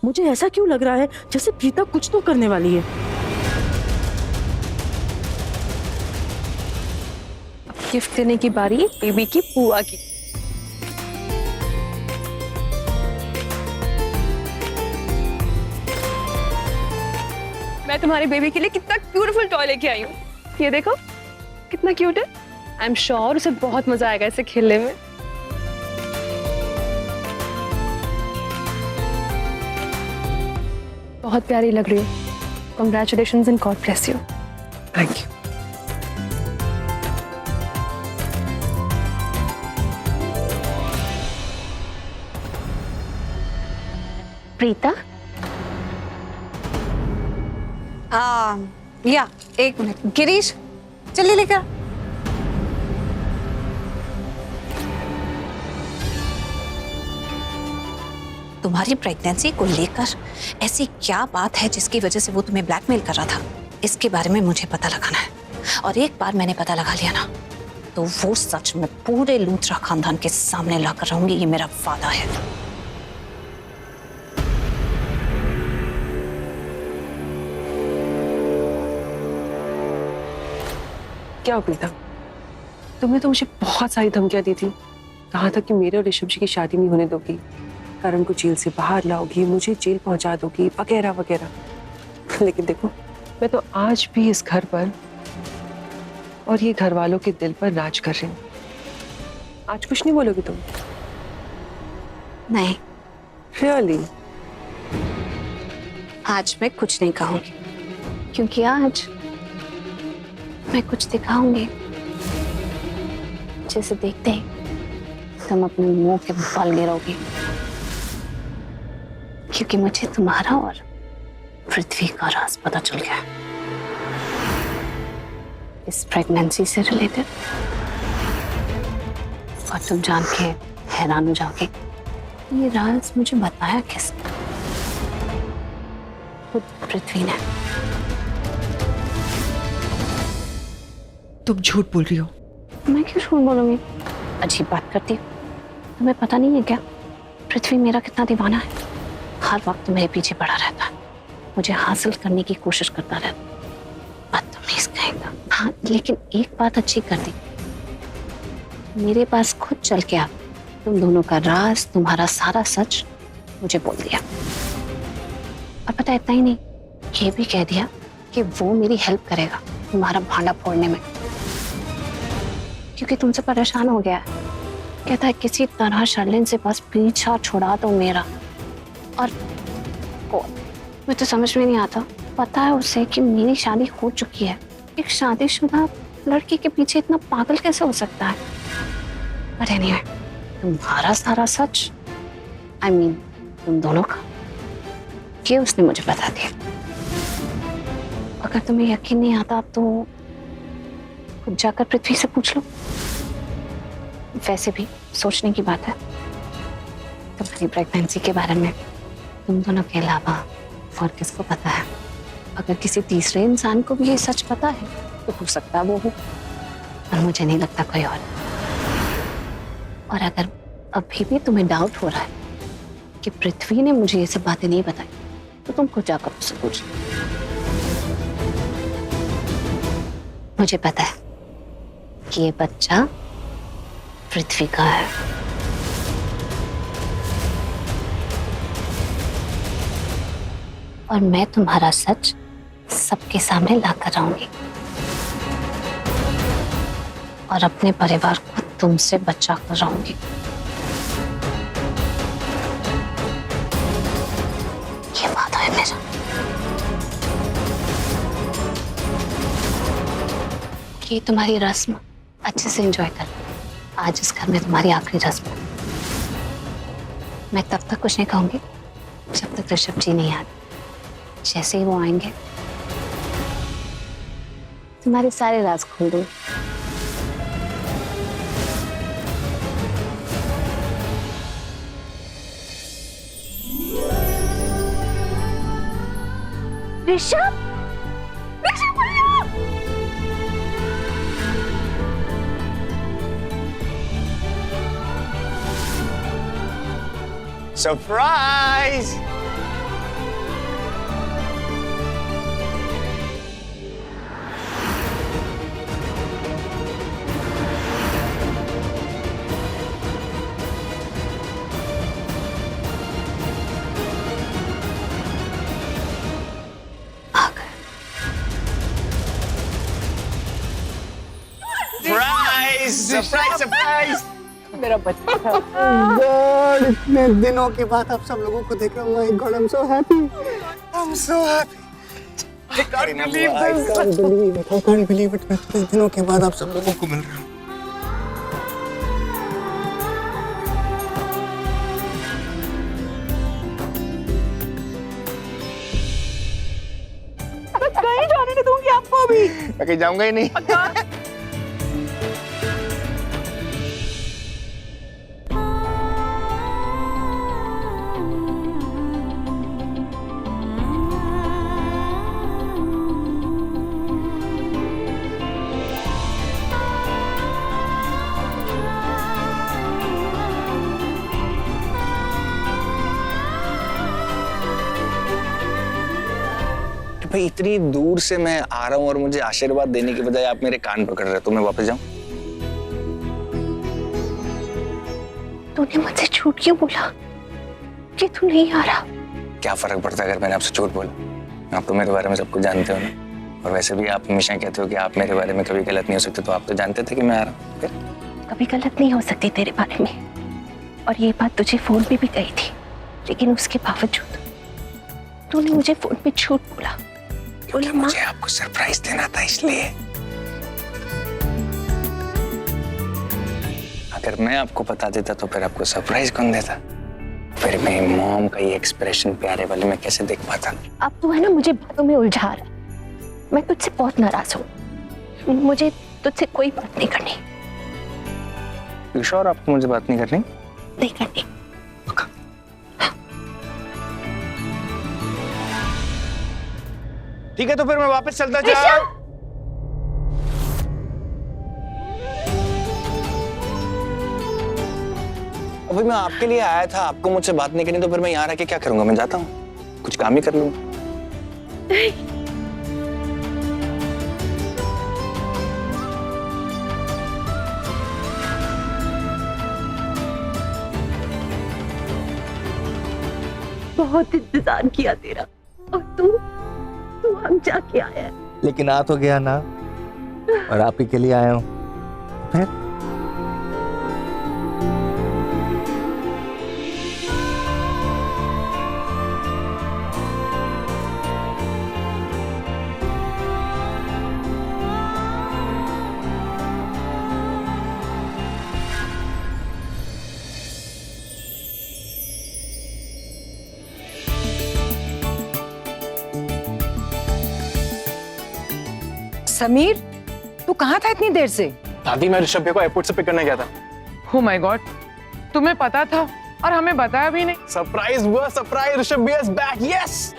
मुझे ऐसा क्यों लग रहा है जैसे प्रीता कुछ तो करने वाली है। गिफ्ट देने की बारी बेबी की बुआ की। मैं तुम्हारे बेबी के लिए कितना ब्यूटीफुल टॉय लेके आई हूँ। ये देखो कितना क्यूट है। आई एम श्योर उसे बहुत मजा आएगा इसे खेलने में। बहुत प्यारी लग रही है। Congratulations and God bless you. Thank you. Preeta, या एक मिनट गिरीश, चलिए लेकर। तुम्हारी प्रेगनेंसी को लेकर ऐसी क्या बात है जिसकी वजह से वो तुम्हें ब्लैकमेल कर रहा था? इसके बारे में मुझे पता लगाना है, और एक बार मैंने पता लगा लिया ना तो वो सच में पूरे लूथरा खानदान के सामने लाकर रहूंगी, ये मेरा वादा है। क्या हो प्रीता, तुमने तो मुझे बहुत सारी धमकियां दी थी। कहा था कि मेरे और ऋषभ जी की शादी नहीं होने दोगी, करण को जेल से बाहर लाओगी, मुझे जेल पहुंचा दोगी, वगैरह वगैरह। लेकिन देखो, मैं तो आज भी इस घर पर और ये घर वालों के दिल पर राज कर रही हूँ। आज कुछ नहीं बोलोगी तुम? नहीं, रियली? आज मैं कुछ नहीं कहूंगी, क्योंकि आज मैं कुछ दिखाऊंगी जिसे देखते ही तुम अपने मुंह के बल गिरोगी, क्योंकि मुझे तुम्हारा और पृथ्वी का राज पता चल गया है, इस प्रेगनेंसी से रिलेटेड। और तुम जान के हैरान हो जाओगे, ये राज मुझे बताया किसने? खुद पृथ्वी ने। तुम झूठ बोल रही हो। मैं क्यों झूठ बोलूंगी? अजीब बात करती हूँ। तुम्हें पता नहीं है क्या, पृथ्वी मेरा कितना दीवाना है। हर वक्त मेरे पीछे पड़ा रहता है, मुझे हासिल करने की कोशिश करता रहता। बदतमीज कहेगा। हाँ, लेकिन एक बात अच्छी कर दी, मेरे पास खुद चल के आ तुम दोनों का राज, तुम्हारा सारा सच मुझे बोल दिया। और पता इतना ही नहीं, ये भी कह दिया कि वो मेरी हेल्प करेगा तुम्हारा भांडा फोड़ने में, क्योंकि तुमसे परेशान हो गया है। कहता है किसी तरह शर्लिन से बस पीछा छुड़ा दो मेरा। और मुझे तो समझ में नहीं आता, पता है उसे कि मेरी शादी हो चुकी है। एक शादीशुदा लड़की के पीछे इतना पागल कैसे हो सकता है? पर एनीवे, तुम्हारा सारा सच, आई मीन तुम दोनों का, ये उसने मुझे बता दिया। अगर तुम्हें यकीन नहीं आता तो खुद जाकर पृथ्वी से पूछ लो। वैसे भी सोचने की बात है, तुम्हारी प्रेगनेंसी के बारे में तुम दोनों के अलावा और किसको पता है? अगर किसी तीसरे इंसान को भी ये सच पता है तो हो सकता है वो हो, और मुझे नहीं लगता कोई और अगर अभी भी तुम्हें डाउट हो रहा है कि पृथ्वी ने मुझे ये सब बातें नहीं बताई, तो तुम खुद जाकर उससे पूछ लो। मुझे पता है कि ये बच्चा पृथ्वी का है। और मैं तुम्हारा सच सबके सामने लाकर आऊंगी, और अपने परिवार को तुमसे बचा कर रहूंगी। ये वादा है मेरा। कि तुम्हारी रस्म अच्छे से एंजॉय कर। आज इस घर में तुम्हारी आखिरी रस्म है। मैं तब तक कुछ नहीं कहूंगी जब तक ऋषभ जी नहीं आते। जैसे ही वो आएंगे तुम्हारे सारे राज खोल दूंगी। ऋषभ, ऋषभ आया! सरप्राइज! Surprise surprise. मेरा बच्चा था। गॉड, इतने दिनों के बाद आप सब लोगों को देख रहा हूँ। My God, I am so happy. I am so happy. I can't believe this. I can't believe it. I can't believe it. मैं इतने दिनों के बाद आप सब लोगों को मिल रहा हूँ। कहीं जाने नहीं दूंगी आपको अभी। मैं कहीं जाऊंगा ही नहीं। भाई इतनी दूर से मैं आ रहा हूँ और मुझे आशीर्वाद देने के बजाय आप मेरे कान पकड़ रहे हो, तो मैं वापस जाऊं? तूने मुझसे झूठ क्यों बोला कि तू नहीं आ रहा? क्या फर्क पड़ता है अगर मैंने आपसे झूठ बोला? आप तो मेरे बारे में सब कुछ जानते हो ना। और वैसे भी आप हमेशा कहते हो कि आप मेरे बारे में कभी गलत नहीं हो सकते, तो आप तो जानते थे कि मैं आ रहा हूँ। फिर कभी गलत नहीं हो सकती तेरे बारे में, और ये बात तुझे फोन पे भी कही थी, लेकिन उसके बावजूद तूने मुझे फोन पे झूठ बोला। क्योंकि मुझे आपको सरप्राइज देना था, इसलिए। अगर मैं आपको बता देता तो फिर आपको सरप्राइज कौन देता? फिर मेरी मॉम का ये एक्सप्रेशन प्यारे वाले मैं कैसे देख पाता? अब तू है ना मुझे बातों में उलझा रहा है। मैं तुझसे बहुत नाराज हूँ। मुझे तुझसे कोई बात नहीं करनी। यू श्योर आपको मुझे बात नहीं करनी? नहीं करनी। ठीक है, तो फिर मैं वापस चलता जा। अभी मैं आपके लिए आया था, आपको मुझसे बात नहीं करनी, तो फिर मैं यहाँ रह के क्या करूंगा? मैं जाता हूँ, कुछ काम ही कर लूंगा। बहुत इंतजार किया तेरा, और तू हम जाके आया है। लेकिन आ तो गया ना, और आप ही के लिए आया हूँ। फिर समीर, तू कहाँ था इतनी देर से? दादी, मैं ऋषभ भैया को एयरपोर्ट से पिक करने गया था। Oh my God, तुम्हें पता था और हमें बताया भी नहीं। सरप्राइज हुआ, सरप्राइज! ऋषभ भैया इज बैक, यस!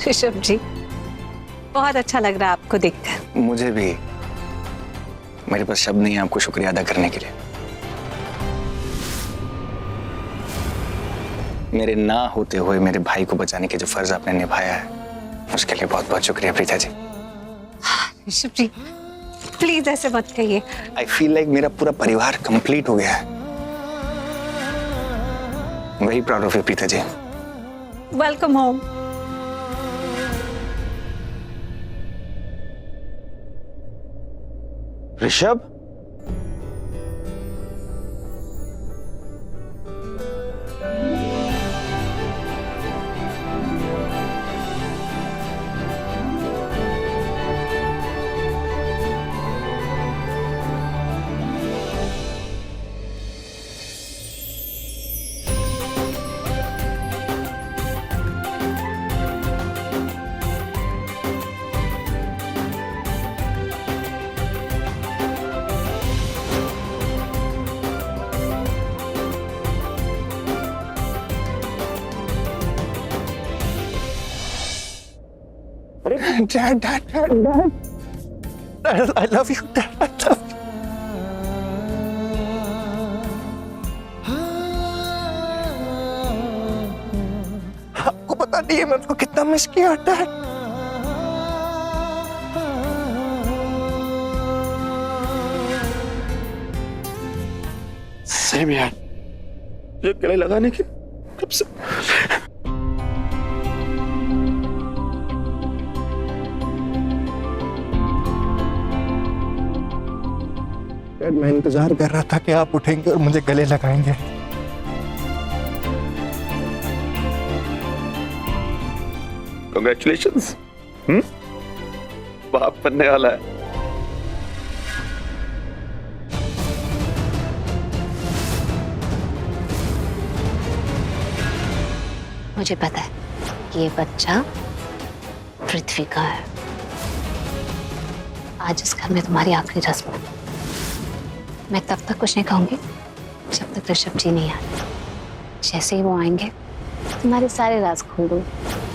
ऋषभ जी, बहुत अच्छा लग रहा है आपको देखकर। मुझे भी। मेरे पास शब्द नहीं है आपको शुक्रिया अदा करने के लिए। मेरे ना होते हुए मेरे भाई को बचाने के जो फर्ज आपने निभाया है, उसके लिए बहुत बहुत शुक्रिया प्रीता जी। ऋषभ जी, प्लीज ऐसे मत कहिए। आई फील लाइक मेरा पूरा परिवार कंप्लीट हो गया है। Very proud of you Preeta ji. Welcome home. Rishabh, Dad, I love you, Dad, I love you. आपको पता नहीं है मैं उसको कितना मिस किया, Dad। टाइम है यार, मुझे गले लगाने की कब से। डैड, मैं इंतजार कर रहा था कि आप उठेंगे और मुझे गले लगाएंगे। Congratulations, बाप बनने वाला है। मुझे पता है कि ये बच्चा पृथ्वी का है। आज इस घर में तुम्हारी आखिरी रस्म है। मैं तब तक कुछ नहीं कहूंगी जब तक ऋषभ जी नहीं आए। जैसे ही वो आएंगे तुम्हारे सारे राज खोल दूंगी।